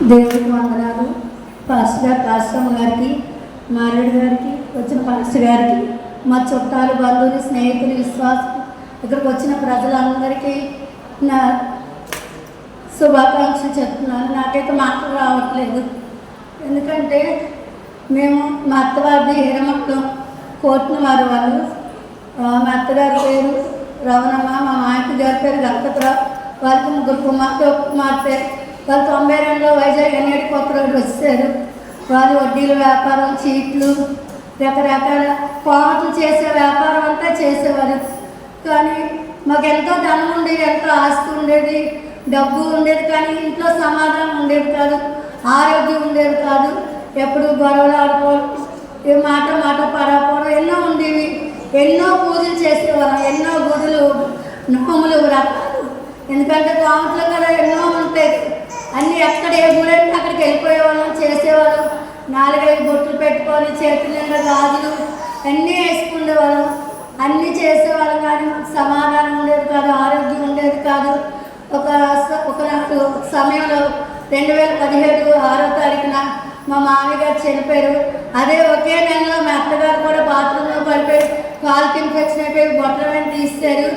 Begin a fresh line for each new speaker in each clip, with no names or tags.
దేవుడికి వందనాలు. పాస్టర్ గారికి, మారేడు గారికి, వచ్చిన పాస్టర్ గారికి, మా చుట్టాలు, బంధువులు, స్నేహితులు, విశ్వాసులు, ఇక్కడికి వచ్చిన ప్రజలందరికీ నా శుభాకాంక్షలు చెప్తున్నాను. నాకైతే మాటలు రావట్లేదు. ఎందుకంటే మేము మా అత్తవారిది హీరమక్కం కోట్ల వాళ్ళు. మా అత్తగారి పేరు రవణమ్మ, మా మాయకి గారి పేరు గణపతిరావు. వాళ్ళకి ముగ్గురు కుమార్తె. వాళ్ళు 92లో వైజాగ్ ఎన్నేటి కొత్త రోడ్డు వచ్చారు. వాళ్ళు వడ్డీల వ్యాపారం, చీట్లు, రకరకాల పాటలు చేసే వ్యాపారం అంతా చేసేవారు. కానీ మాకు ఎంతో ధనం ఉండేది, ఎంతో ఆస్తి ఉండేది, డబ్బు ఉండేది. కానీ ఇంట్లో సమాధానం ఉండేది కాదు, ఆరోగ్యం ఉండేది కాదు. ఎప్పుడు గొడవలు ఆడుకోవడం, మాట పడకపోవడం ఎన్నో ఉండేవి. ఎన్నో పూజలు చేసేవాళ్ళం, ఎన్నో గుడులు, నోములు, వ్రతాలు. ఎందుకంటే కోమట్లో కదా ఎన్నో ఉంటాయి. అన్నీ ఎక్కడ ఏ గుడి అంటే అక్కడికి వెళ్ళిపోయేవాళ్ళం, చేసేవాళ్ళం. 4-5 బొట్లు పెట్టుకొని చేతుల నిండా గాజులు అన్నీ వేసుకునేవాళ్ళం, అన్నీ చేసేవాళ్ళం. కానీ మాకు సమాధానం ఉండేది కాదు, ఆరోగ్యం ఉండేది కాదు. ఒక సమయంలో 2017 6వ తారీఖున మా మామయ్య గారు చనిపోయారు. అదే ఒకే నెలలో మా అత్తగారు కూడా బాత్రూంలో పడిపోయి కాలుకి ఇన్ఫెక్షన్ అయిపోయి బొట్టలు తీస్తారు.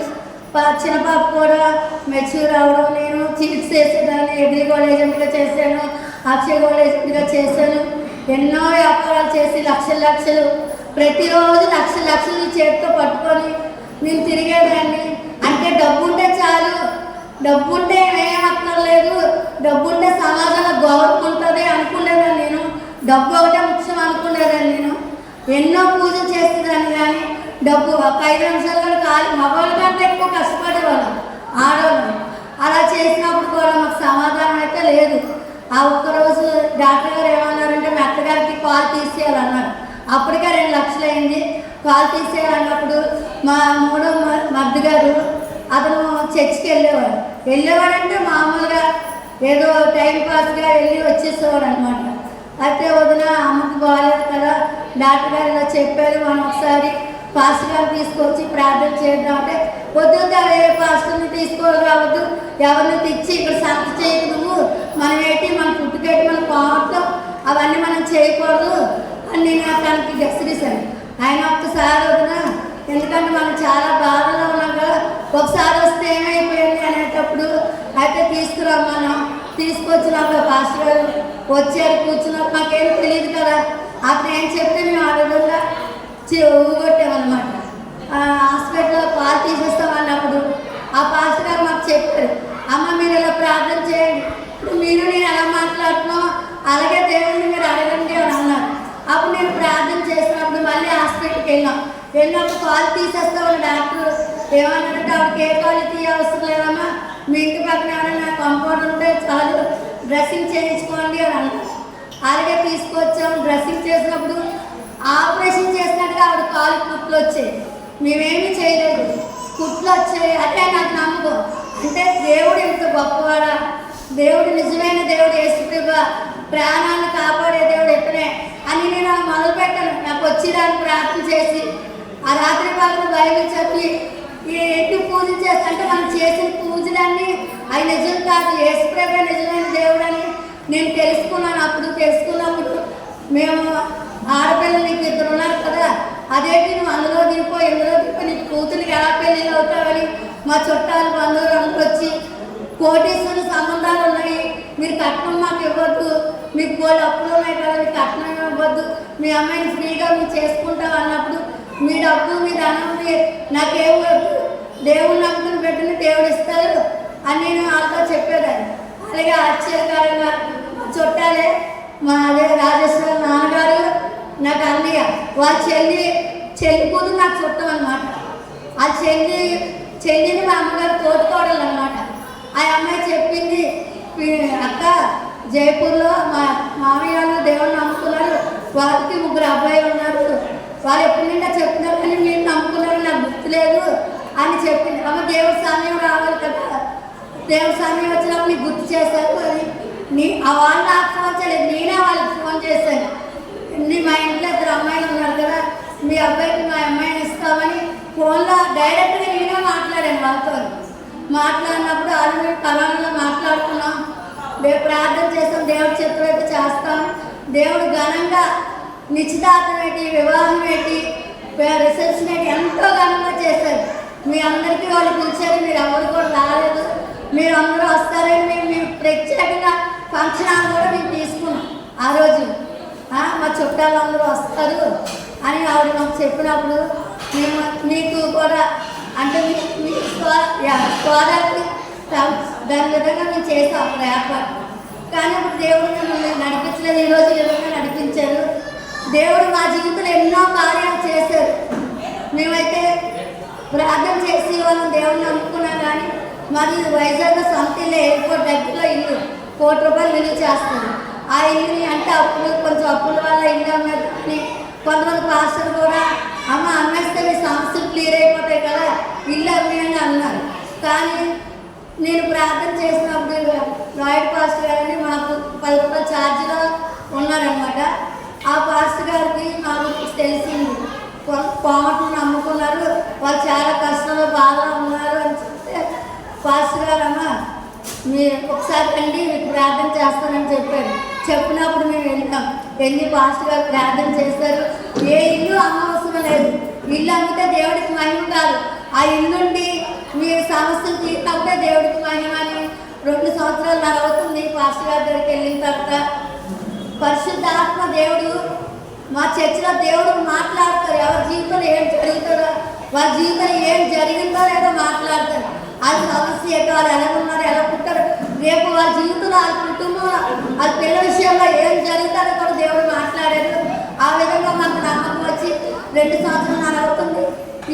చిన్న పాప కూడా మెచ్యూర్ అవ్వడం, నేను చికిత్స చేసేదాన్ని. ఎగ్రిగోల్డ్ ఏజెంట్గా చేశాను, అక్షయ గోల్డ్ ఏజెంట్గా చేశాను. ఎన్నో వ్యాపారాలు చేసి లక్షలు ప్రతిరోజు లక్షలు చేతితో పట్టుకొని నేను తిరిగేదాన్ని. అంటే డబ్బు ఉంటే చాలు, డబ్బు ఉంటే ఏం అక్కర్లేదు, డబ్బు ఉంటే సమాజంలో గౌరవం ఉంటుంది అనుకునేదాన్ని. నేను డబ్బు ఒకటే ముఖ్యం అనుకునేదాన్ని. నేను ఎన్నో పూజలు చేసేదాన్ని. కానీ డబ్బు ఒక 5 నిమిషాలు కూడా కాదు, మగవాళ్ళ కంటే ఎక్కువ కష్టపడేవాళ్ళం ఆడవాళ్ళు. అలా చేసినప్పుడు కూడా మాకు సమాధానం అయితే లేదు. ఆ ఒక్కరోజు డాక్టర్ గారు ఏమన్నారంటే మా అత్తగారికి కాలు తీసేయాలన్నారు. అప్పటికే 2 లక్షలు అయింది. కాలు తీసేయాలన్నప్పుడు మా మూడో మర్ది గారు అతను చర్చికి వెళ్ళేవాడంటే మామూలుగా ఏదో టైంపాస్గా వెళ్ళి వచ్చేసేవాడు అనమాట. అయితే వదిన అమ్మకి బాగాలేదు కదా, డాక్టర్ గారు ఇలా చెప్పారు, మనం ఒకసారి పాస్టర్ గారు తీసుకొచ్చి ప్రార్థన చేద్దాం అంటే, వద్దు ఏ పాస్టర్ని తీసుకోవాలి రావద్దు, ఎవరిని తెచ్చి ఇక్కడ సంత చేయకు, నువ్వు మనం ఏంటి మన పుట్టుకేటి మన పాటం అవన్నీ మనం చేయకూడదు అని నేను తనకి గెస్టిసాను. ఆయన ఒక్కసారి వదిన, ఎందుకంటే మనం చాలా బాధలో ఉన్నాం కదా, ఒకసారి వస్తే ఏమైపోయింది అనేటప్పుడు అయితే తీసుకురమ్మన్నాం. తీసుకొచ్చినప్పుడు పాస్టర్ గారు వచ్చారు, కూర్చున్నప్పుడు మాకేం తెలియదు కదా. అతను ఏం చెప్తే మేము ఆ విధంగా ఊగొట్టామన్నమాట. హాస్పిటల్లో పాలు తీసేస్తాం అన్నప్పుడు ఆ పాస్టర్ గారు మాకు చెప్పారు, అమ్మ మీరు ఇలా ప్రార్థన చేయండి, ఇప్పుడు మీరు నేను ఎలా మాట్లాడుతున్నాం అలాగే దేవుడిని మీరు అడగండి అని అన్నారు. అప్పుడు నేను ప్రార్థన చేసినప్పుడు మళ్ళీ హాస్పిటల్కి వెళ్ళినప్పుడు కాలు తీసేస్తామని డాక్టర్ ఏమన్నారంటే, ఆవిడకి ఏ కాలు తీయవసరం లేదమ్మా, మీ ఇంటి పక్కన ఏమైనా కంపౌండర్ ఉంటే చాలు, డ్రెస్సింగ్ చేయించుకోండి అని అన్నారు. అలాగే తీసుకొచ్చాము. డ్రెస్సింగ్ చేసినప్పుడు ఆపరేషన్ చేసినట్టుగా ఆవిడ కాలు కుట్లు వచ్చాయి. మేమేమీ చేయలేదు, కుట్లు వచ్చాయి. అంటే నాకు నమ్మకం, అంటే దేవుడు ఎంత గొప్పవాడా, దేవుడు నిజమైన దేవుడు, యేసుప్రభు ప్రాణాలను కాపాడే దేవుడు ఎక్కడే అని నేను మొదలుపెట్టాను. నాకు వచ్చి దాన్ని ప్రార్థన చేసి ఆ రాత్రి పక్కన బైబిల్ చెప్పి ఎట్టి పూజలు చేస్తా అంటే మనం చేసిన పూజలన్నీ అవి నిజం కాదు, యేసుప్రభు నిజమైన దేవుడు అని నేను తెలుసుకున్నాను. అప్పుడు తెలుసుకున్నప్పుడు మేము ఆడపిల్లలు నీకు 2 ఉన్నారు కదా, అదేంటి నువ్వు అందులో దిగిపో ఇందులో దిగిపో, నీకు కూతురికి ఎలా పెళ్ళిళ్ళు అవుతావని మా చుట్టాలు బంధువులు అందరూ వచ్చి, కోటీశ్వరులు సంబంధాలు ఉన్నాయి, మీరు కట్నం మాకు ఇవ్వద్దు, మీకు గోల్డ్ అప్పులు ఉన్నాయి కదా, మీకు కట్నం ఇవ్వద్దు, మీ అమ్మాయిని ఫ్రీగా మీరు చేసుకుంటాం అన్నప్పుడు మీ డబ్బు మీ ధనం నాకేం వద్దు, దేవుడు నమ్ముకుని పెట్టిన దేవుడు ఇస్తారు అని నేను వాళ్ళతో చెప్పేదాన్ని. అలాగే ఆశ్చర్యకరంగా చుట్టాలే మా అదే రాజేశ్వర నాన్నగారు, నాకు అన్నయ్య, వాళ్ళ చెల్లి కూతురు నాకు చుట్టం అనమాట. ఆ చెల్లిని మా అమ్మగారు తోడుకోవడం అనమాట. ఆ అమ్మాయి చెప్పింది, అక్క జైపూర్లో మా మామయ్య వాళ్ళు దేవుడిని నమ్ముకున్నారు, వాళ్ళకి 3 అబ్బాయిలు ఉన్నారు, వాళ్ళు ఎప్పటి నుండి చెప్తున్నారు కానీ మీరు నమ్ముకున్నారు, నాకు గుర్తులేదు అని చెప్పింది. అమ్మ దేవుడి సమయం రావాలి కదా, దేవుడి సమయం వచ్చినప్పుడు నీకు గుర్తు చేశారు అని వాళ్ళు నాకు ఫోన్ చేయలేదు, నేనే వాళ్ళకి ఫోన్ చేశాను. మా ఇంట్లో 2 అమ్మాయిలు ఉన్నారు కదా, మీ అబ్బాయికి మా అమ్మాయిని ఇస్తామని ఫోన్లో డైరెక్ట్గా నేనే మాట్లాడాను వాళ్ళతో. మాట్లాడినప్పుడు వాళ్ళు మేము కళలో మాట్లాడుకున్నాం. ప్రార్థన చేస్తాం, దేవుడు చెప్పినట్టు చేస్తాం. దేవుడు ఘనంగా నిశ్చితార్థం ఏంటి, వివాహం ఏంటి, రిసెప్షన్ ఏంటి ఎంతో ఘనంగా చేశారు. మీ అందరికీ వాళ్ళు పిలిచారు, మీరు ఎవరు కూడా రాలేదు. మీరు అందరూ వస్తారని మేము ప్రత్యేకంగా ఫంక్షన్ హాల్ కూడా మేము తీసుకున్నాం. ఆ రోజు మా చుట్టాలు అందరూ వస్తారు అని ఆవిడ మాకు చెప్పినప్పుడు మేము మీకు కూడా అంటే మీ సోదరులు దాని విధంగా మేము చేసాం అక్కడ ఏర్పాటు. కానీ అప్పుడు దేవుడు మిమ్మల్ని నడిపించలేదు, ఈరోజు ఈ విధంగా నడిపించారు. దేవుడు మా జీవితంలో ఎన్నో కార్యాలు చేశారు. మేమైతే ప్రార్థన చేసి వాళ్ళని దేవుడిని నమ్ముకున్నాం. కానీ మాది వైజాగ్లో సొంత ఇల్లు, ఎయిర్పోర్ట్ దగ్గరలో ఇల్లు, ₹1,00,000 విలువ చేస్తుంది. ఆ ఇల్లుని అంటే కొంచెం అప్పుల వల్ల ఇల్లు అమ్మేదని కొంతమంది పాస్టర్లు కూడా అమ్మేస్తే మీ సమస్యలు క్లియర్ అయిపోతాయి కదా, ఇల్లు అమ్మేయని అన్నారు. కానీ నేను ప్రార్థన చేసినప్పుడు రాయుడు పాస్టర్ గారిని మాకు ₹10 ఛార్జీలో ఉన్నారనమాట. ఆ పాస్టర్ గారికి మాకు తెలిసింది కోమటను నమ్ముకున్నారు, వాళ్ళు చాలా కష్టంలో బాధలో ఉన్నారు అని చెప్తే పాస్టర్ గారు మీరు ఒకసారి రండి మీకు ప్రార్థన చేస్తానని చెప్పారు. చెప్పినప్పుడు మేము వెళ్ళి పాస్టర్ గారు ప్రార్థన చేశారు. ఏ ఇల్లు అమ్మవసరం లేదు, ఇల్లు అమ్మితే దేవుడికి మహిమ కాదు, ఆ ఇల్లుండి మీరు సమస్యలు తీరినప్పుడే దేవుడికి మహిమ అని 2 సంవత్సరాలు అవుతుంది. పాస్టర్ గారి దగ్గరికి వెళ్ళిన తర్వాత పరిశుద్ధాత్మ దేవుడు మా చర్చిలో దేవుడు మాట్లాడతారు. ఎవరి జీవితంలో ఏం జరుగుతుందో, వాళ్ళ జీవితంలో ఏం జరిగిందో లేదో మాట్లాడతారు. వాళ్ళ సమస్య ఏంటో, వాళ్ళు ఎలా ఉన్నారు, ఎలా పుట్టారు, రేపు వాళ్ళ జీవితంలో, వాళ్ళ కుటుంబంలో, వాళ్ళ పిల్లల విషయంలో ఏం జరుగుతుందో కూడా దేవుడు మాట్లాడారు. ఆ విధంగా మాకు నమ్మకం వచ్చి 2 సంవత్సరాలు అవుతుంది.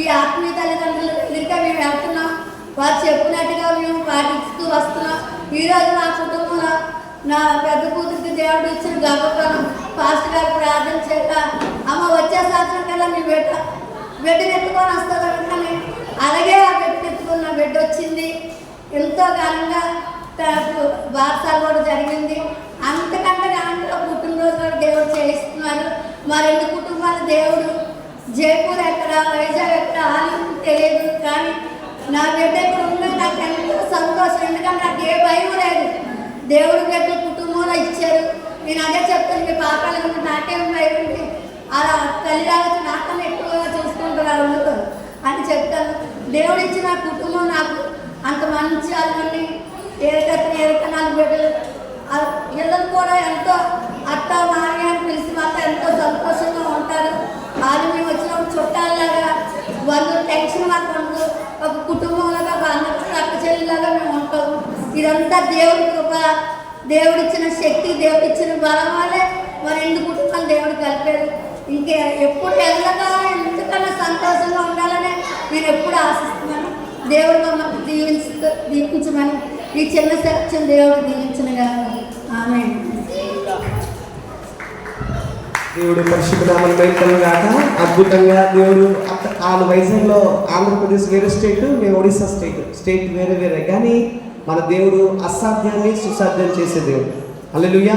ఈ ఆత్మీయ తల్లిదండ్రుల దగ్గరికి మేము వెళ్తున్నాం, వారు చెప్పినట్టుగా మేము పాటిస్తూ వస్తున్నాం. ఈరోజు మా కుటుంబంలో నా పెద్ద కూతురికి దేవుడు ఇచ్చిన గర్భఫలం పాస్టర్ గారు ప్రార్థన చేత వచ్చే సంవత్సరం కల్లా మీ బిడ్డను ఎత్తుకొని వస్తుంది అనుకుని అలాగే ఆ బిడ్డను ఎత్తుకున్న బిడ్డ వచ్చింది. ఎంతో ఘనంగా బార్సాలు కూడా జరిగింది. అంతకంటే ఘనంగా పుట్టినరోజు కూడా దేవుడు చేయిస్తున్నారు. మా 2 కుటుంబాలు దేవుడు జైపూర్ ఎక్కడ, వైజాగ్ ఎక్కడ, ఆలింపు తెలియదు. కానీ నా బిడ్డ ఇక్కడ ఉంటే నాకు ఎంతో సంతోషం. ఎందుకంటే నాకు ఏ భయం లేదు. దేవుడు బిడ్డ కుటుంబంలో ఇచ్చారు. నేను అదే చెప్తాను, మీ పాపాలు ఏమన్నా నాకేం భయం ఉంది, అలా తల్లిదండ్రులు నాకన్నా ఎక్కువగా చూసుకుంటున్నారు అని చెప్తాను. దేవుడు ఇచ్చిన కుటుంబం నాకు అంత మంచి వాళ్ళని ఏరిక 4 బిడ్డలు, పిల్లలు కూడా ఎంతో అత్త మామయ్య అని పిలిచి మాత్రం ఎంతో సంతోషంగా ఉంటారు. వాళ్ళు మేము వచ్చినప్పుడు చుట్టాలలాగా వాళ్ళు టెన్షన్ మాకు ఉండదు. ఒక కుటుంబంలాగా అక్క చెల్లిలాగా మేము ఉంటాము. ఇదంతా దేవుడి కృప, దేవుడిచ్చిన శక్తి, దేవుడిచ్చిన బలం వల్లే మరి 2 కుటుంబాలు దేవుడు కలిపారు. ఇంకే ఎప్పుడు ఎల్లగా ఎందుకన్నా సంతోషంగా ఉండాలని నేను ఎప్పుడు ఆశిస్తున్నాను. దేవుడు మమ్మల్ని దీవించమని ఈ చిన్న సత్యం దేవుడు దీవించనుగా. ఆమేన్.
దేవుడు పరిశుద్ధ నామమున మహిమ గాక. అద్భుతంగా దేవుడు వాళ్ళు వైజాగ్లో ఆంధ్రప్రదేశ్ వేరే స్టేట్, మేము ఒడిశా స్టేట్ వేరే వేరే, కానీ మన దేవుడు అసాధ్యాన్ని సుసాధ్యం చేసే దేవుడు. హల్లెలూయా.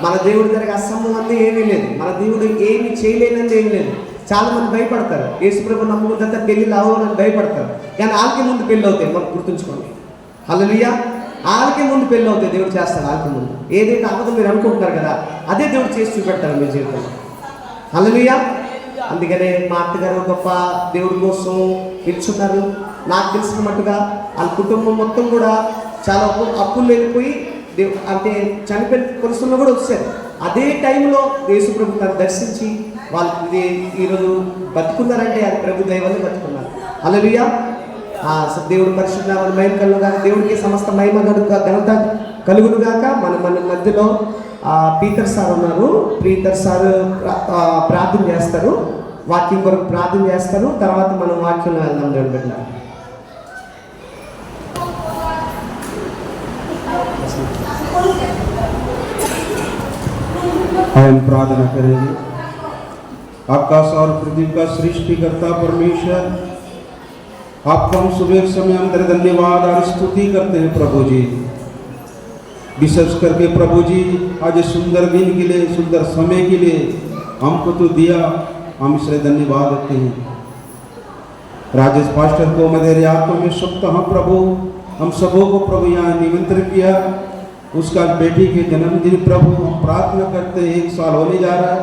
మన దేవుడి దగ్గర అసంభవం అంతా ఏమీ లేదు. మన దేవుడు ఏమి చేయలేనంది ఏమీ లేదు. చాలా మంది భయపడతారు, యేసుప్రభు నమ్ముకుంటే పెళ్ళి అవ్వాలని భయపడతారు. కానీ వాళ్ళకి ముందు పెళ్ళి అవుతాయి, మనం గుర్తుంచుకోండి. హల్లెలూయా. వాళ్ళకి ముందు పెళ్ళి అవుతాయి, దేవుడు చేస్తాడు. వాళ్ళకి ముందు ఏదైతే అవ్వదో మీరు అనుకుంటున్నారు కదా, అదే దేవుడు చేసి చూపెడతారు మీ జీవితంలో. హల్లెలూయా. అందుకనే మా అత్తగారు గొప్ప దేవుడి కోసం పిలుచున్నారు. నాకు తెలిసిన మట్టుగా వాళ్ళ కుటుంబం మొత్తం కూడా చాలా అప్పులు వెళ్ళిపోయి అంటే చనిపోయిన పరిస్థితుల్లో కూడా వచ్చారు. అదే టైంలో యేసు ప్రభు తను దర్శించి వాళ్ళు ఈరోజు బతుకున్నారంటే అది ప్రభు దయ వల్ల బతుకున్నారు. హల్లెలూయా. దేవుడు పరిశుద్ధ మహిమ కలుగుగాక. దేవుడికి సమస్త మహిమ ఘనత కలుగును గాక. మన మధ్యలో పీటర్ సార్ ఉన్నారు. పీటర్ సార్ ప్రార్థన చేస్తారు, వాక్యం కొరకు ప్రార్థన చేస్తారు. తర్వాత మనం వాక్యంలో వెళ్దాం. దేవుడు బిడ్డ
हम प्रार्थना करेंगे। आकाश और पृथ्वी का सृष्टिकर्ता परमेश्वर, आपको हम सुबह के समय हम तेरे धन्यवाद और स्तुति करते हैं प्रभु जी। विशेष करके प्रभु जी आज सुंदर दिन के लिए, सुंदर समय के लिए हमको तो दिया, हम इसलिए धन्यवाद देते हैं। राजेश पास्टर को मेरे आत्मा में सप्ताह प्रभु हम सबों को प्रभु यहाँ निमंत्रित किया। उसका बेटी के जन्मदिन प्रभु हम प्रार्थना करते हैं, 1 साल होने जा रहा है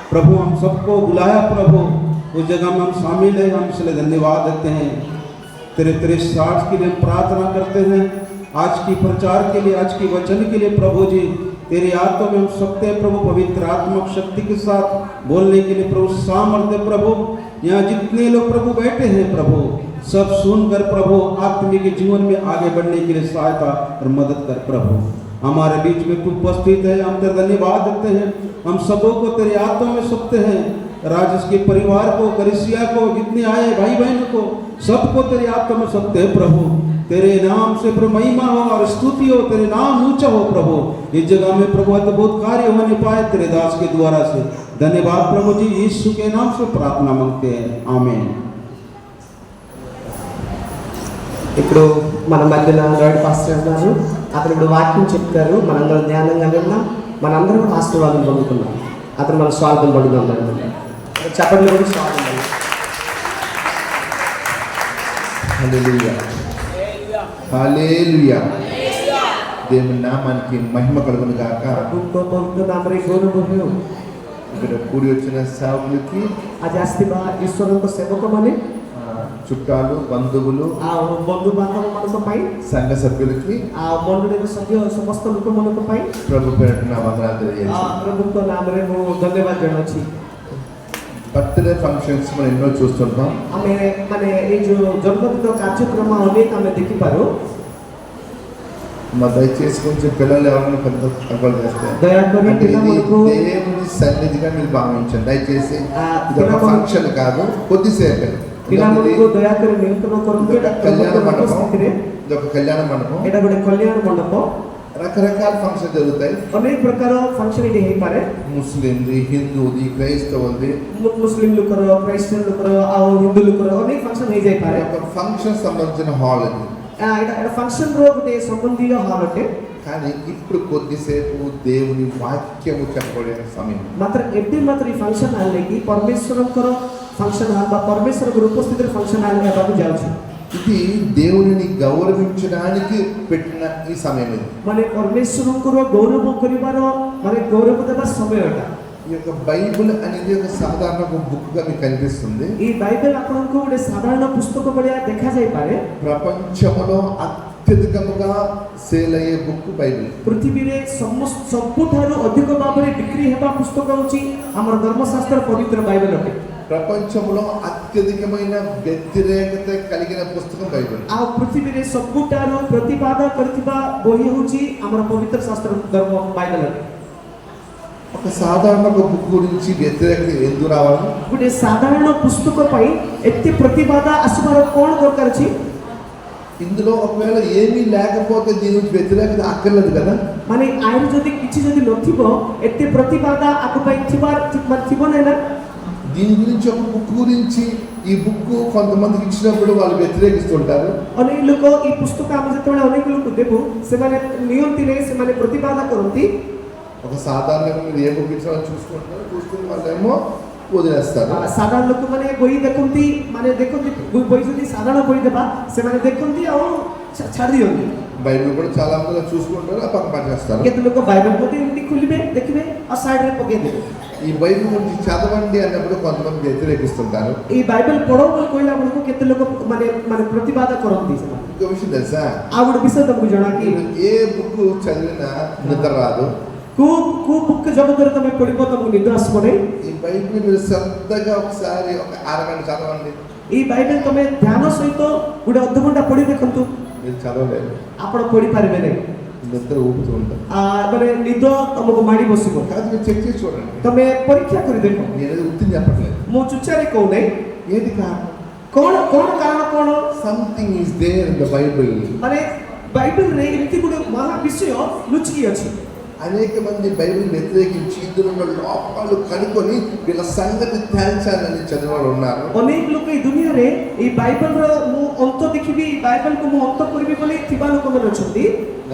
प्रभु। हम सबको बुलाया प्रभु, उस जगह में हम शामिल हैं, हम इसलिए धन्यवाद देते हैं। तेरे साथ के लिए हम प्रार्थना करते हैं, आज की प्रचार के लिए, आज की वचन के लिए प्रभु जी। तेरे हाथों में हम सकते हैं प्रभु, पवित्र आत्मक शक्ति के साथ बोलने के लिए प्रभु सामर्थ्य प्रभु। यहाँ जितने लोग प्रभु बैठे हैं प्रभु, सब सुनकर प्रभु आत्मिक जीवन में आगे बढ़ने के लिए सहायता और मदद कर प्रभु। हमारे बीच में तू उपस्थित है, हम तेरे धन्यवाद देते हैं। हम सबों को तेरे हाथों में सौंपते हैं, राजेश के परिवार को, करिसिया को, जितने आए भाई बहनों को, सबको तेरे हाथों में सौंपते हैं प्रभु। तेरे नाम से प्रभु महिमा हो और स्तुति हो, तेरे नाम ऊंचा हो प्रभु। इस जगह में प्रभु अद्भुत कार्य होने पाए तेरे दास के द्वारा से। धन्यवाद प्रभु जी, यीशु के नाम से प्रार्थना मांगते हैं, आमीन।
ఇప్పుడు మన మధ్యలో లార్డ్ పాస్టర్ ఉన్నారు, అతను ఇప్పుడు వాక్యం చెప్తారు. మనందరం ధ్యానంగా విన్నాం, మనందరం కూడా ఆశీర్వాదం పొందుకున్నాం. అతను మన స్వాగతం పడుతున్నాం. చెప్పండి కూడా స్వాగతం.
హల్లెలూయా, హల్లెలూయా. దేవుని నామానికి మహిమ కలుగును గాక. ఇక్కడ కూడి వచ్చిన సేవకులకి,
आज आस्तिबा ईश्वरको सेवकମାନେ,
చుట్టాలు, బంధువులు,
आ बन्धु बान्धव ମାନଙ୍କ ପାଇଁ,
సంఘ సభ్యులకి
आ मण्डलीको सभ्य समस्त ଲୋକମାନଙ୍କ ପାଇଁ
ప్రభు పేరిట నా వందనాలు తెలియజేస్తున్నాను.
प्रभुको नामରେ ମୁଁ धन्यवाद ଜଣାଉଛି।
బర్త్డే ఫంక్షన్స్ మనం ఎన్నో చూస్తుంటాం.
ଆମେ ମାନେ ଏଇ ଯୋଉ ଜନ୍ମଦିନ କାର୍ଯ୍ୟକ୍ରମ ଅନେକ ଆମେ ଦେଖିପାରୁ।
మా దయచేసి కొంచెం పిల్లలు ఎవరైనా పెద్ద తక్కువ చేస్తే
దయాకరి
అంటే ఇది
పిల్లలకు
దేవుని సన్నిధిగా మీరు భావించండి దయచేసి. ఇది ఒక
పిల్లలకు
ఫంక్షన్ కాదు, కొద్దిసేపు.
ପିଲାମାନଙ୍କୁ ଦୟାକରି ନିୟନ୍ତ୍ରଣ କରନ୍ତୁ।
ఇది ఒక కళ్యాణ మండపం,
ଉପସ୍ଥିତିରେ
ఇది ఒక కళ్యాణ మండపం.
ଏଇଟା ଗୋଟେ କଲ୍ୟାଣ ମଣ୍ଡପ।
రకరకాల ఫంక్షన్ జరుగుతాయి.
ଅନେକ ପ୍ରକାର ଫଙ୍କସନ୍ ଏଠି ହେଇପାରେ।
ముస్లింది, హిందూది, క్రైస్తవుది,
ମୁସଲିମ ଲୋକର, ଖ୍ରୀଷ୍ଟିଆନ ଲୋକର ଆଉ ହିନ୍ଦୁ ଲୋକର ଅନେକ ଫଙ୍କସନ୍ ହେଇଯାଇପାରେ।
ఒక ఫంక్షన్ సంబంధించిన హాల్ ఇది.
ଏଇଟା ଫଙ୍କସନ୍ର ଗୋଟେ ସମ୍ବନ୍ଧୀୟ ହଲ୍ ଅଟେ।
కానీ ఇప్పుడు కొద్దిసేపు దేవుని వాక్యము చెప్పబడే సమయం.
ମାତ୍ର ଏ ଫଙ୍କସନ୍ ହଲ୍ ନେଇକି ପରମେଶ୍ୱରଙ୍କର ଫଙ୍କସନ୍ ହଲ୍ ବା ପରମେଶ୍ୱରଙ୍କର ଉପସ୍ଥିତିରେ ଫଙ୍କସନ୍ ହଲ୍ ହେବାକୁ ଯାଉଛି।
ఇది దేవునిని గౌరవించడానికి పెట్టిన ఈ సమయం ఇది.
ମାନେ ପରମେଶ୍ୱରଙ୍କର ଗୌରବ କରିବାର, ମାନେ గౌరవ ଦେବା ସମୟଟା।
ఈ యొక్క బైబిల్ అనేది ఒక సాధారణ బుక్ గా మీకు కనిపిస్తుంది.
ఈ బైబిల్ ଆପଣଙ୍କୁ ଗୋଟେ ସାଧାରଣ పుస్తକ ଭଳିଆ ଦେଖାଯାଇପାରେ।
ప్రపంచంలో అత్యధికముగా సేల్ అయ్యే బుక్ బైబిల్.
ପୃଥିବୀରେ ସବୁଠାରୁ ଅଧିକ ଭାବରେ ବିକ୍ରି ହେବା ପୁସ୍ତକ ହେଉଛି ଆମର ଧର୍ମଶାସ୍ତ୍ର ପବିତ୍ର ବାଇବେଲ ଅଟେ।
ప్రపంచంలో అత్యధికమైన వ్యతిరేకత కలిగిన పుస్తకం బైబిల్.
ଆଉ పృథివీରେ ସବୁଠାରୁ ପ୍ରତିବାଦ କରିଥିବା ବହି ହେଉଛି ଆମର ପବିତ୍ର ଶାସ୍ତ୍ର ଧର୍ମ ବାଇବେଲ ଅଟେ।
ఒక సాధారణ బుక్ గురించి వ్యతిరేకత ఎందుకు రావాలి?
ଗୋଟେ ସାଧାରଣ ପୁସ୍ତକ ପାଇଁ ଏତେ ପ୍ରତିବାଦ ଆସିବାର କ'ଣ ଦରକାର ଅଛି?
ఇందులో ఒకవేళ ఏమీ లేకపోతే దీని నుంచి వ్యతిరేకత అక్కర్లేదు కదా.
ମାନେ ଆଇନ ଯଦି କିଛି ଯଦି ନଥିବ, ଏତେ ପ୍ରତିବାଦ ଆଗ ପାଇଁ ଥିବ ନାହିଁ ନା।
దీని గురించి ఒక బుక్ గురించి ఈ బుక్ కొంతమందికి ఇచ్చినప్పుడు వాళ్ళు వ్యతిరేకిస్తుంటారు.
ଅନେକ ଲୋକ ఈ ପୁସ୍ତକ ଆମେ ଯେତେବେଳେ ଅନେକ ଲୋକ ଦେବୁ, ସେମାନେ ନିଅନ୍ତି ନାହିଁ, ସେମାନେ ପ୍ରତିବାଦ କରନ୍ତି।
ఒక సాధారణంగా మీరు ఏ బుక్ ఇచ్చినా చూసుకుంటారు, చూసుకుని వాళ్ళేమో వదిలేస్తారు.
ସାଧାରଣ ଲୋକମାନେ ବହି ଦେଖନ୍ତି, ମାନେ ଦେଖନ୍ତି ବହି ଯଦି ସାଧାରଣ ବହି ଦେବା, ସେମାନେ ଦେଖନ୍ତି ଆଉ ଛାଡ଼ି ଦିଅନ୍ତି।
బైబిల్ కూడా చాలా మంది చూసుకుంటారు, ఆ పక్కన పట్టేస్తారు.
କେତେ ଲୋକ ବାଇବେଲ ମଧ୍ୟ ଏମିତି ଖୋଲିବେ, ଦେଖିବେ ଆଉ ସାଇଡରେ ପକେଇଦେବେ।
ఈ బైబిల్ గురించి చదవండి అన్నప్పుడు కొంతమంది వ్యతిరేకిస్తుంటారు.
ఈ బైబిଲ ପଢ ବୋଲି କହିଲା ବେଳକୁ କେତେ ଲୋକ ମାନେ ପ୍ରତିବାଦ କରନ୍ତି ସେମାନେ।
ఇంకో విషయం తెలుసా?
ଆଉ ଗୋଟେ ବିଷୟ ତମକୁ ଜଣା କି
మీరు ఏ బుక్ చదివినా నిద్ర రాదు.
କୋଉ ବୁକ୍ ଜଗତରେ ତମେ ପଢିବ ତମକୁ ନିଦ ଆସିବ ନାହିଁ।
ఈ బైబిల్ మీరు శ్రద్ధగా ఒకసారి ఒక అరగంట చదవండి.
ఈ బైబిଲ ତମେ ଧ୍ୟାନ ସହିତ ଗୋଟେ ଅଧଘଣ୍ଟା ପଢି ଦେଖନ୍ତୁ,
మీరు చదవలేరు,
ଆପଣ ପଢିପାରିବେ ନାହିଁ।
నిద్ర ఊపుతూ ఉంటారు.
ମାନେ ନିଦ ତମକୁ ମାଡ଼ି ବସିବ।
కాదు, మీరు చెక్ చేసి చూడండి.
ତମେ ପରୀକ୍ଷା କରି ଦେଖ।
నేను ఉత్తిని చెప్పట్లేదు.
ମୁଁ ଚୁଚାରେ କହୁନାହିଁ।
ఏంటి కారణం?
କଣ କାରଣ କଣ?
Something is there in the Bible.
ମାନେ ବାଇବେଲରେ ଏମିତି ଗୋଟେ ମହା ବିଷୟ ଲୁଚିକି ଅଛି।
అనేక మంది బైబిల్ వ్యతిరేకించి ఇందులో ఉన్న లోపాలు కనుక్కొని వీళ్ళ సంగతి తేల్చాలని చదివారు ఉన్నారు.
ଅନେକ ଲୋକ ଏଇ ଦୁନିଆରେ ଏଇ ବାଇବେଲର ମୁଁ ଅନ୍ତ ଦେଖିବି, ବାଇବେଲକୁ ମୁଁ ଅନ୍ତ କରିବି ବୋଲି ଥିବା ଲୋକମାନେ ଅଛନ୍ତି।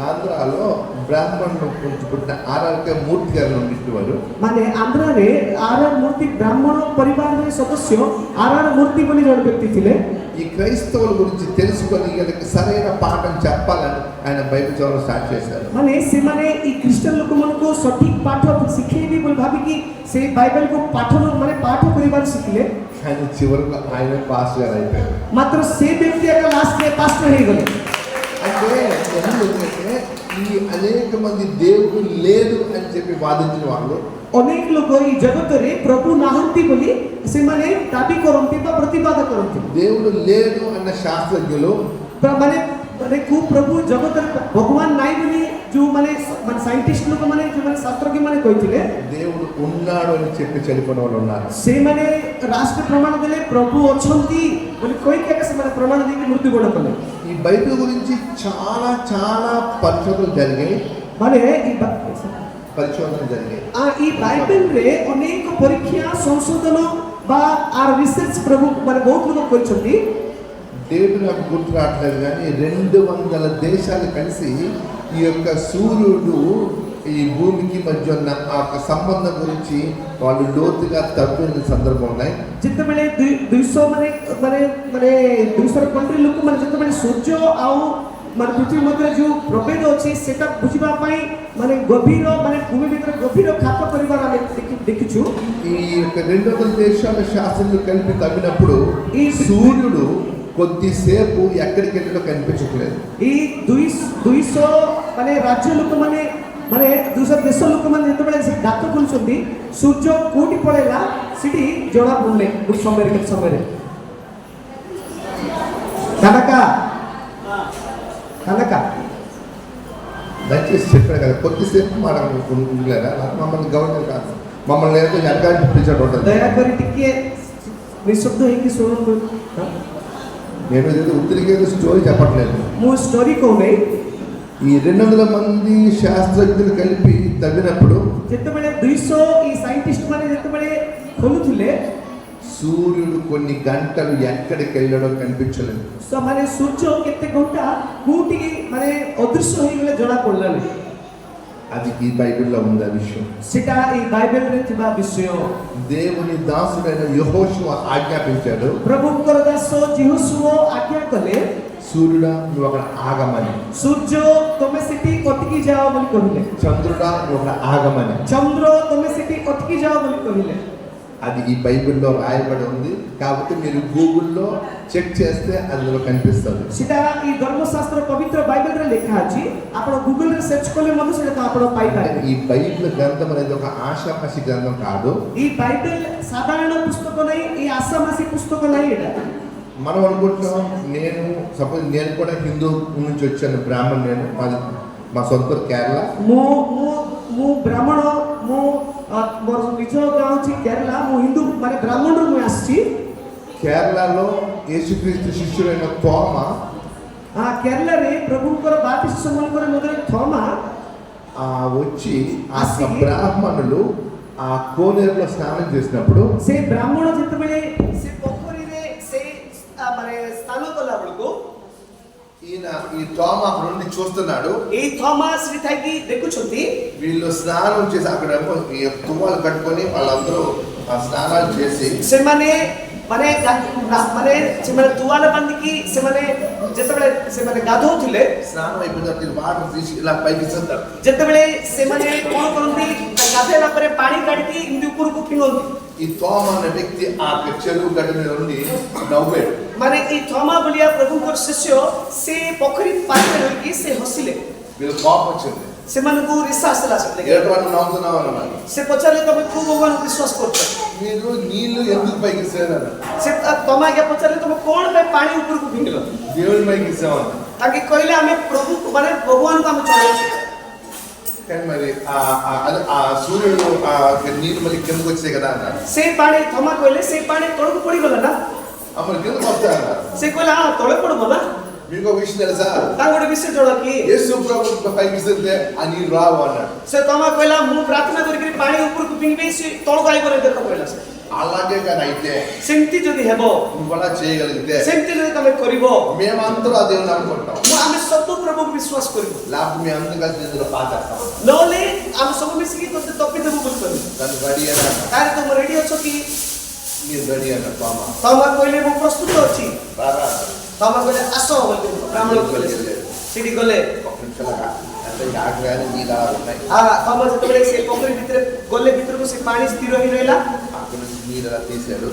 ఆంధ్రాలో బ్రాహ్మణులు పుట్టిన ఆర్ఆర్కే మూర్తి గారు ఉండేవారు.
ମାନେ ଆନ୍ଧ୍ରାରେ ଆର୍ ମୂର୍ତ୍ତି ବ୍ରାହ୍ମଣ ପରିବାରର ସଦସ୍ୟ ଆର୍ ମୂର୍ତ୍ତି ବୋଲି ଜଣେ ବ୍ୟକ୍ତି ଥିଲେ।
ఈ క్రైస్తవుల గురించి తెలుసుకొని వీళ్ళకి సరైన పాఠం చెప్పాలని ఆయన బైబిల్ చదవడం స్టార్ట్ చేశారు.
ମାନେ ସେମାନେ ଏଇ ଖ୍ରୀଷ୍ଟିଆନ ଲୋକମାନଙ୍କୁ ସଠିକ ପାଠ ଶିଖେଇବି ବୋଲି ଭାବିକି ସେ ବାଇବେଲକୁ ପାଠ କରିବାର ଶିଖିଲେ.
కానీ చివరికి ఆయన పాస్టర్ గారు అయిపోయారు.
ମାତ୍ର ସେ ବ୍ୟକ୍ତି ଏକା ଲାଷ୍ଟରେ ପାଷ୍ଟର ହେଇଗଲେ.
అంటే ఎందుకంటే ఈ అనేక మంది దేవుడు లేదు అని చెప్పి వాదించిన వాళ్ళు
ଅନେକ ଲୋକ ଏଇ ଜଗତରେ ପ୍ରଭୁ ନାହାନ୍ତି ବୋଲି ସେମାନେ ଦାବି କରନ୍ତି ବା ପ୍ରତିବାଦ କରନ୍ତି.
దేవుడు లేడు అన్న శాస్త్రజ్ఞులు
ମାନେ ମାନେ କୋଉ ପ୍ରଭୁ ଜଗତରେ ଭଗବାନ ନାହିଁ ବୋଲି ଯୋଉମାନେ ମାନେ ସାଇଣ୍ଟିଷ୍ଟ ଲୋକମାନେ ଯୋଉମାନେ ଶାସ୍ତ୍ରଜ୍ଞମାନେ କହିଥିଲେ
దేవుడు ఉన్నాడు అని చెప్పి చనిపోయిన వాళ్ళు ఉన్నారు.
ସେମାନେ ରାଷ୍ଟ୍ର ପ୍ରମାଣ ଦେଲେ ପ୍ରଭୁ ଅଛନ୍ତି ବୋଲି କହିକି ଏକା ସେମାନେ ପ୍ରମାଣ ଦେଇକି ମୃତ୍ୟୁବରଣ କଲେ.
ఈ బైబిల్ గురించి చాలా చాలా పరిశోధనలు జరిగాయి.
ମାନେ ఈ బైబిల్ରେ ଅନେକ ପରୀକ୍ଷା ସଂଶୋଧନ ବା ଆର ରିସର୍ଚ୍ଚ ପ୍ରଭୁ ମାନେ ବହୁତ ଲୋକ କରିଛନ୍ତି.
డేట్ నాకు గుర్తు రావట్లేదు కానీ 200 దేశాలు కలిసి ఈ యొక్క సూర్యుడు ఈ భూమికి మధ్య ఉన్న ఆ సంబంధం గురించి వాళ్ళు లోతుగా తవ్విన సందర్భం ఉన్నాయి.
ଯେତେବେଳେ 200 ମାନେ 200 କଣ୍ଟ୍ରି ଲୋକମାନେ ଯେତେବେଳେ ସୂର୍ଯ୍ୟ ଆଉ ମାନେ ପୃଥିବୀ ମଧ୍ୟରେ ଯେଉଁ ପ୍ରଭେଦ ଅଛି ସେଟା ବୁଝିବା ପାଇଁ ମାନେ ଗଭୀର ମାନେ ଭୂମି ଭିତରେ ଗଭୀର ଖାପ କରିବାର ଆମେ ଦେଖିଛୁ.
ఈ యొక్క 200 దేశాల శాస్త్రజ్ఞులు కలిపి తవ్వినప్పుడు ఈ సూర్యుడు కొద్దిసేపు ఎక్కడికి వెళ్ళినో కనిపించట్లేదు.
ఈ 200 ମାନେ ରାଜ୍ୟ ଲୋକମାନେ ମାନେ 200 ଦେଶ ଲୋକମାନେ ଯେତେବେଳେ ସେ ଗାତ ଖୋଲୁଛନ୍ତି ସୂର୍ଯ୍ୟ କୋଉଠି ପଳେଇଲା ସେଠି ଜଣା ପଡୁନି ଗୋଟେ ସମୟରେ କେତେ ସମୟରେ కనక
దయచేసి చెప్పాడు కదా కొద్దిసేపు మాట్లాడలేదా మమ్మల్ని గవర్నర్ కాదు మమ్మల్ని ఏదో ఎనకాల పిలిచాడు ఉంటుంది.
దయాకరి టికే నిశ్శబ్ద ହେଇକି ଶୁଣନ୍ତୁ.
నేను ఏదో ఉత్తరికేదో స్టోరీ చెప్పట్లేదు.
ମୁଁ ଷ୍ଟୋରୀ କହୁନି.
ఈ 200 మంది శాస్త్రజ్ఞులు కలిపి తవ్వినప్పుడు
ଯେତେବେଳେ 200 ఈ ସାଇଣ୍ଟିଷ୍ଟ ମାନେ ଯେତେବେଳେ ଖୋଲୁଥିଲେ
సూర్యుడు కొన్ని గంటలు ఎక్కడికి వెళ్ళడో కనిపించలేదు.
సో ମାନେ ସୂର୍ଯ୍ୟ କେତେ ଘଣ୍ଟା କୋଉଠିକି ମାନେ ଅଦୃଶ୍ୟ ହେଇଗଲେ ଜଣା ପଡିଲାନି.
అది ఈ బైబిల్లో ఉంది ఆ విషయం.
ସେଟା ఈ బైబిଲରେ ଥିବା ବିଷୟ.
దేవుని దాసుడైన యెహోషువ ఆజ్ఞాపించాడు.
ప్రభుଙ୍କର ଦାସ ଯେହୋଶୁଆ ଆଜ୍ଞା କଲେ
సూర్యుడా నువ్వు అక్కడ ఆగమని.
ସୂର୍ଯ୍ୟ ତମେ ସେଠି ଅଟକି ଯାଅ ବୋଲି କହିଲେ.
చంద్రుడా నువ్వు అక్కడ ఆగమని.
ଚନ୍ଦ୍ର ତମେ ସେଠି ଅଟକି ଯାଅ ବୋଲି କହିଲେ.
అది ఈ బైబిల్లో రాయబడి ఉంది కాబట్టి మీరు గూగుల్లో చెక్ చేస్తే అందులో కనిపిస్తుంది.
ସେଟା ఈ ଧର୍ମଶାସ୍ତ୍ର ପବିତ୍ର ବାଇବେଲରେ ଲେଖା ଅଛି. ଆପଣ ଗୁଗଲରେ ସର୍ଚ୍ଚ କଲେ ମଧ୍ୟ ସେଟା ଆପଣ ପାଇପାରିବେ.
ఈ బైబిల్ గ్రంథం అనేది ఒక ఆషామాషి గ్రంథం కాదు.
ఈ బైబిల్ సాధారణ పుస్తక ନାହିଁ, ఈ ఆషామాషి పుస్తక ନାହିଁ. ଏଟା
మనం అనుకుంటున్నాం నేను సపోజ్ నేను కూడా హిందూ నుంచి వచ్చాను బ్రాహ్మణ్ నేను మా సొంత కేరళ.
ମୁଁ ବ୍ରାହ୍ମଣ ମୋର ନିଜ ଗାଁ ଅଛି କେରଳା. ମୁଁ ହିନ୍ଦୁ ମାନେ ବ୍ରାହ୍ମଣରୁ ମୁଁ ଆସିଛି.
కేరళలో యేసుక్రీస్తు శిష్యుడైన తోమ
కేరళରେ ପ୍ରଭୁଙ୍କର ବାପ୍ତିସ୍ମ ସେମାନଙ୍କର ମଧ୍ୟରେ ଥୋମା
వచ్చి ఆ బ్రాహ్మణులు ఆ కోనేరులో స్నానం చేసినప్పుడు
ସେ ବ୍ରାହ୍ମଣ ଯେତେବେଳେ ସେ ପୋଖରୀରେ ସେ ମାନେ ସ୍ନାନ କଲା ବେଳକୁ
ఈయన ఈ తోమ అక్కడ నుండి చూస్తున్నాడు.
ఈ థోమా ସେଠି ଥାଇକି ଦେଖୁଛନ୍ତି.
వీళ్ళు స్నానం చేసి అక్కడ తువ్వాలు కట్టుకొని వాళ్ళందరూ స్నానాలు చేసి
ସେମାନେ ତୁଆଲ ବାନ୍ଧିକି ସେମାନେ ଯେତେବେଳେ ସେମାନେ ଗାଧଉଥିଲେ
స్నానం అయిపోయిన తర్వాత వాటర్ తీసి ఇలా పైకి ఇస్తారు.
ଯେତେବେଳେ ସେମାନେ କଣ କରନ୍ତି ଗାଧେଇଲା ପରେ ପାଣି କାଢିକି ଏମିତି ଉପରକୁ ଫିଙ୍ଗନ୍ତି.
ఈ తోమ అనే వ్యక్తి ఆ చెరువు గడ్డ మీద నుండి నవ్వాడు.
ମାନେ ఈ ଥୋମା ଭଳିଆ ପ୍ରଭୁଙ୍କର ଶିଷ୍ୟ ସେ ପୋଖରୀ ପାଖରେ ରହିକି ସେ ହସିଲେ.
వీళ్ళు కోపం వచ్చింది.
ସେମାନଙ୍କୁ ରିସା ଆସିଲା.
ఎటువంటి నవ్వుతున్నావు అన్నమాట.
ସେ ପଚାରିଲେ ତମେ କୋଉ ଭଗବାନଙ୍କୁ ବିଶ୍ୱାସ କରୁଛ?
మీరు నీళ్లు ఎందుకు పైకి ఇస్తారు?
ସେ ତମେ ଆଜ୍ଞା ପଚାରିଲେ ତମେ କଣ ପାଇଁ ପାଣି ଉପରକୁ ଫିଙ୍ଗିଲ?
దేవుడి పైకి ఇస్తామని.
ତାଙ୍କେ କହିଲେ ଆମେ ପ୍ରଭୁ ମାନେ ଭଗବାନଙ୍କୁ ଆମେ ଚଳଉଛୁ.
కానీ మరి ఆ సూర్యుడు నీళ్ళు మళ్ళీ కిందకు వచ్చాయి కదా అన్నారు.
ସେଇ ପାଣି ଥୋମା କହିଲେ ସେଇ ପାଣି ତଳକୁ ପଡିଗଲା ନା.
అప్పుడు కిందకు వస్తాయి అన్నారు.
ସେ କହିଲା ତଳେ ପଡିବ ନା.
మీకు ఒక విషయం తెలుసా?
ତାଙ୍କୁ ଗୋଟେ ବିଷୟ ଜଣା କି
యేసు ప్రభు పైకి ఇస్తే ఆ నీళ్ళు రావు అన్నాడు.
ସେ ତମା କହିଲା ମୁଁ ପ୍ରାର୍ଥନା କରିକି ପାଣି ଉପରକୁ ଫିଙ୍ଗିବି ସେ ତଳକୁ ଆଇବନି ଦେଖ କହିଲା. ସେ
అలాగే కానీ అయితే
ସେମିତି ଯଦି ହେବ
నువ్వు అలా చేయగలిగితే
ସେମିତି ଯଦି ତମେ କରିବ
మేమందరూ ఆ దేవుని అనుకుంటాం.
ଆମେ ସବୁ ପ୍ରଭୁକୁ ବିଶ୍ୱାସ କରିବୁ.
లేకపోతే మీ అందరూ కలిసి ఇందులో పాచేస్తాం.
ନହେଲେ ଆମେ ସବୁ ମିଶିକି ତୋତେ ତପି ଦେବୁ ବୋଲି କହିବୁ.
దాన్ని రెడీ అయినా
ତାହେଲେ ତମେ ରେଡି ଅଛ କି?
మీరు రెడీ అన్న పామ
तमा कहिले म प्रस्तुत अछि
బాగా
तमा कहिले आसो बोल्नु ब्राह्मण कहिले सिटी गले
ఒక నిమిషంగా అంటే ఆగ్రహాన్ని మీద ఉన్నాయి
तमा जतबेले से पोखरी भित्र गले भित्रको से पानी स्थिर रहि रहला
అక్కడ నుంచి నీళ్ళ తీశారు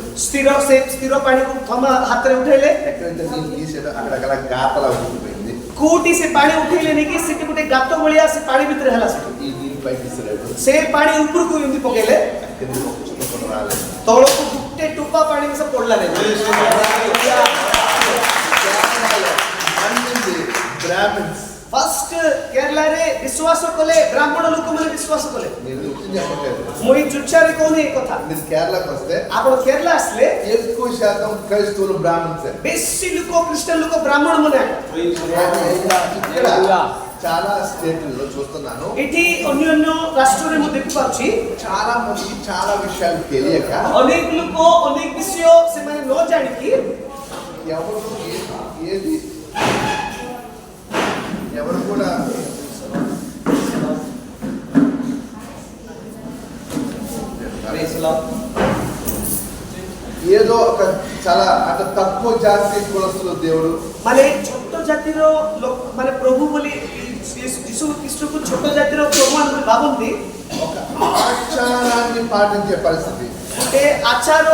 स्थिर पानी को तमा हातरे उठैले
ఎక్కడ నుంచి నీళ్ళు తీశారు అక్కడక్కడ గాతలా ఉండిపోయింది
कोटी से पानी उठैले नि कि सिटी गुटे गातो बलिया से पानी भित्र हला
ఈ నీళ్ళు పైకి తీశారు
से पानी ऊपर को युंदी पकेले
కింద ఒక చుక్క కూడా రాలేదు
तळको गुटे टुप्पा पानी में से पडला नहीं
అన్ని బ్రాహ్మణ్స్
फर्स्ट केरला रे विश्वास कले ब्राह्मण लोक माने विश्वास कले
మీరు చెప్పలేదు
मोई चुच्चारे कोन ए कथा
మీరు కేరళకు వస్తే
आपण केरला असले
ఎక్కువ శాతం క్రైస్తవులు బ్రాహ్మణ్సే
बेसी लोक क्रिश्चियन लोक ब्राह्मण माने
ఇక్కడ చాలా స్టేట్లలో చూస్తున్నాను
एठी अन्य अन्य राष्ट्र रे मु देखि पाछि
చాలా మందికి చాలా విషయాలు తెలియక
अनेक लोक अनेक विषय से माने न जानि कि
ఎవరు ఏది ఎవరు కూడా ఏదో ఒక చాలా అంటే తక్కువ జాతి కులస్తులు దేవుడు
माने छोट जातिर लोक माने प्रभु बोली यीशु ख्रीष्ट को छोट जातिर प्रभु माने भाबंती
ఒక ఆచారాన్ని పాటించే పరిస్థితి
ए आचार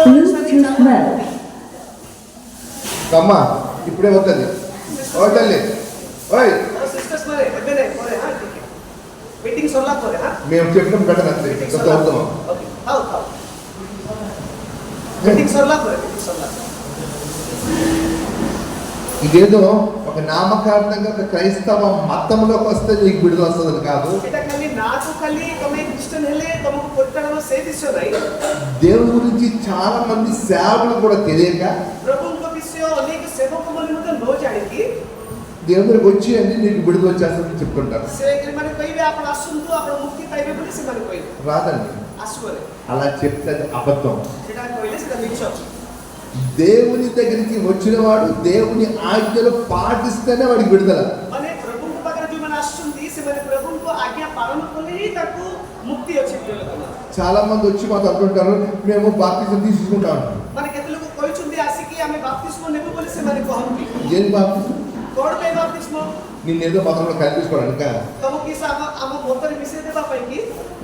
కమ్మా ఇప్పుడే వద్దండి వద్దండి ఓయ్
सिस्टर्स माने एबेने करे हां ठीक है मीटिंग सरला करे हां
మేము చెప్పడం బెటర్ అంతే ఇంకా చదువుతాం
ओके हाउ मीटिंग सरला करे मीटिंग सरला
ఇదేదో ఒక నామకార్థంగా ఒక క్రైస్తవ మతంలోకి వస్తే నీకు విడుదల వస్తుందని కాదు
एटा खाली नाको खाली तमे क्रिश्चियन हेले तमको कोट्टानो से विषय नाही
దేవుని గురించి చాలా మంది సేవకులు కూడా తెలియక
प्रभुको विषय अनेक सेवक मन मते न जानि कि
దేవుని దగ్గరికి వచ్చి అన్ని నీకు విడుదల వచ్చేస్తుందని చెప్తుంటారు
से माने कहिबे आपण आसुंतु आपण मुक्ति पाइबे बोली से माने कहिबे
రాదండి
आसु करे
అలా చెప్తే అది అబద్ధం
सेटा कहिले सेटा मिछ
దేవుని దగ్గరికి వచ్చిన వాడు దేవుని ఆజ్ఞలు పాటిస్తేనే వాడికి విడుదల
माने प्रभुको पाखरे जो माने आसुंती से माने प्रभुको आज्ञा पालन कले ही ताकू मुक्ति अछि लोकना
చాలా మంది వచ్చి మాతో అంటుంటారు మేము బాప్తిజం తీసుకుంటాం
माने केते लोक कहिचुंदी आसी कि हमें बपतिस्मा नेबो बोली से माने कहंती
ఏం బాప్తిజం
कोड पे बपतिस्मा
నిన్నేదో మతంలో కల్పించుకోవడానిక
तम कि आम मोतरे मिसे देबा पई कि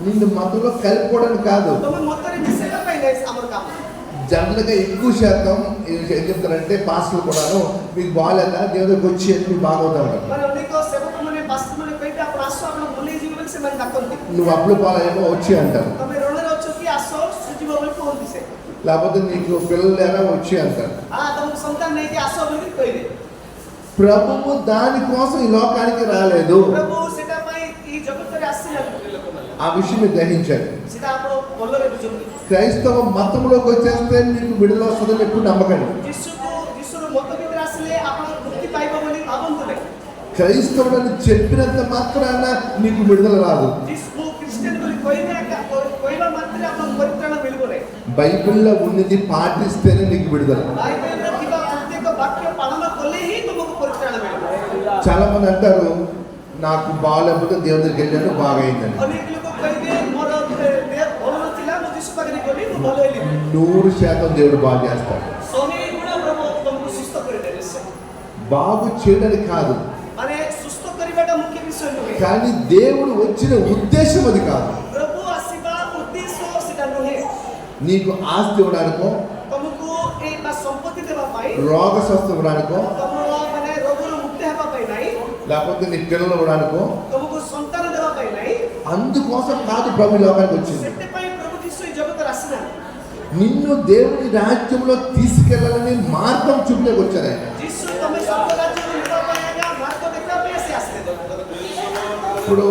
నిన్ను మతంలో కలుపుకోవడానికి కాదు
तम मोतरे मिसे देबा पई गाइस हमर काम
జనరల్గా ఎక్కువ శాతం ఏం చెప్తారంటే పాస్టర్లు కూడాను మీకు బాగాలేదా దేవుడి దగ్గరికి వచ్చి అని మీకు బాగవుతా ఉంటారు
माने अनेक सेवक माने पास्टर माने कहिबे आपण आसो आपण बोले जीवन से माने डाकंती
నువ్వు అప్పుడు పాలేమో వచ్చి అంటారు
तमे रणरे अच्छो कि आसो सुजीव बोली कहंती से
లేకపోతే నీకు పిల్లలు లేరా వచ్చి అంటారు
हां तम संतान नहीं कि आसो बोली कहिबे
ప్రభువు దానికోసం ఈ లోకానికి రాలేదు
प्रभु सेटा पई ई जगत रे आसीला लोक माने
ఆ విషయం మీరు గ్రహించండి
सेटा आपण बोलरे बुझुंदी
క్రైస్తవ మతంలోకి వచ్చేస్తే మీకు విడుదల వస్తుందని ఎప్పుడు నమ్మకండి
यीशु मत भीतर आसले आपण मुक्ति पाइबो बोली भाबंतु नहीं
క్రైస్తవుడని చెప్పినంత మాత్రాన నీకు విడుదల రాదు
यीशु क्रिश्चियन बोली कोइबा मात्र आपण परित्राण मिलबो नहीं
బైబిల్లో ఉన్నది పాటిస్తేనే నీకు విడుదల
बाइबल रे किबा प्रत्येक वाक्य पालन कले ही तुमको परित्राण मिलबो
చాలా మంది అంటారు నాకు బాగాలేకపోతే దేవుని దగ్గరికి వెళ్ళాను బాగైందని
अनेक लोग कहिबे मोर देह भलो नथिला म यीशु पाखरे गली म भलो हेली
100% దేవుడు బాగు చేస్తాడు
सोनी गुणा प्रभु तुमको सुस्त करे देले से
బాగు చేయడానికి కాదు
माने सुस्त करिबाटा मुख्य विषय नुहे
కానీ దేవుడు వచ్చిన ఉద్దేశం అది కాదు
प्रभु आसीबा उद्देश्य सेटा नुहे
నీకు ఆస్తి ఇవ్వడానికో
तुमको ए बा संपत्ति देबा पाई
రోగ స్వస్థ ఇవ్వడానికో
तुमरो माने रोगरो मुक्ति हेबा पाई नाही
లేకపోతే నీ పిల్లలు ఇవ్వడానికో
तुमको संतान देबा पाई नाही
అందుకోసం కాదు ప్రభు ఈ లోకానికి వచ్చింది
सेटे पाई प्रभु यीशु ई जगत रासिना
నిన్ను దేవుని రాజ్యంలో తీసుకెళ్లాలని మార్గం చూపడానికి వచ్చారు ఆయన
यीशु तमे स्वर्ग राज्य में लेबा पाएगा मार्ग देखा पे से आसले
ఇప్పుడు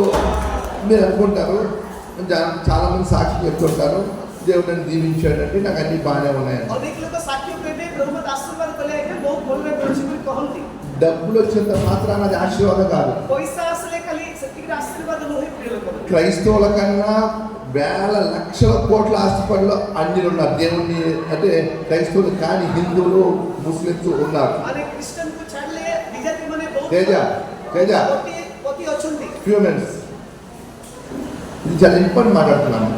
మీరు అనుకుంటారు చాలా మంది సాక్షి చెప్తుంటారు దేవుడు నన్ను దీవించాడంటే నాకు అన్ని బాగానే ఉన్నాయని
अनेक लोग साक्ष्य कहते प्रभु मत आशीर्वाद कले है बहुत बोल रहे बोलछि बोली कहंती
డబ్బులు వచ్చినంత మాత్రాన అది ఆశీర్వాదం కాదు
पैसा आसले खाली सत्य आशीर्वाद नोहे प्रिय लोक
క్రైస్తవుల కన్నా వేల లక్షల కోట్ల ఆస్తిపడిలో అన్యులు ఉన్నారు దేవుణ్ణి అంటే క్రైస్తవులు కానీ హిందువులు ముస్లిమ్స్ ఉన్నారు
माने क्रिश्चियन को छाड़ले विजाति माने बहुत
తేజ
पति अछंती
ఫ్యూ మినిట్స్ ఇది చాలా ఇంపార్టెంట్ మాట్లాడుతున్నాను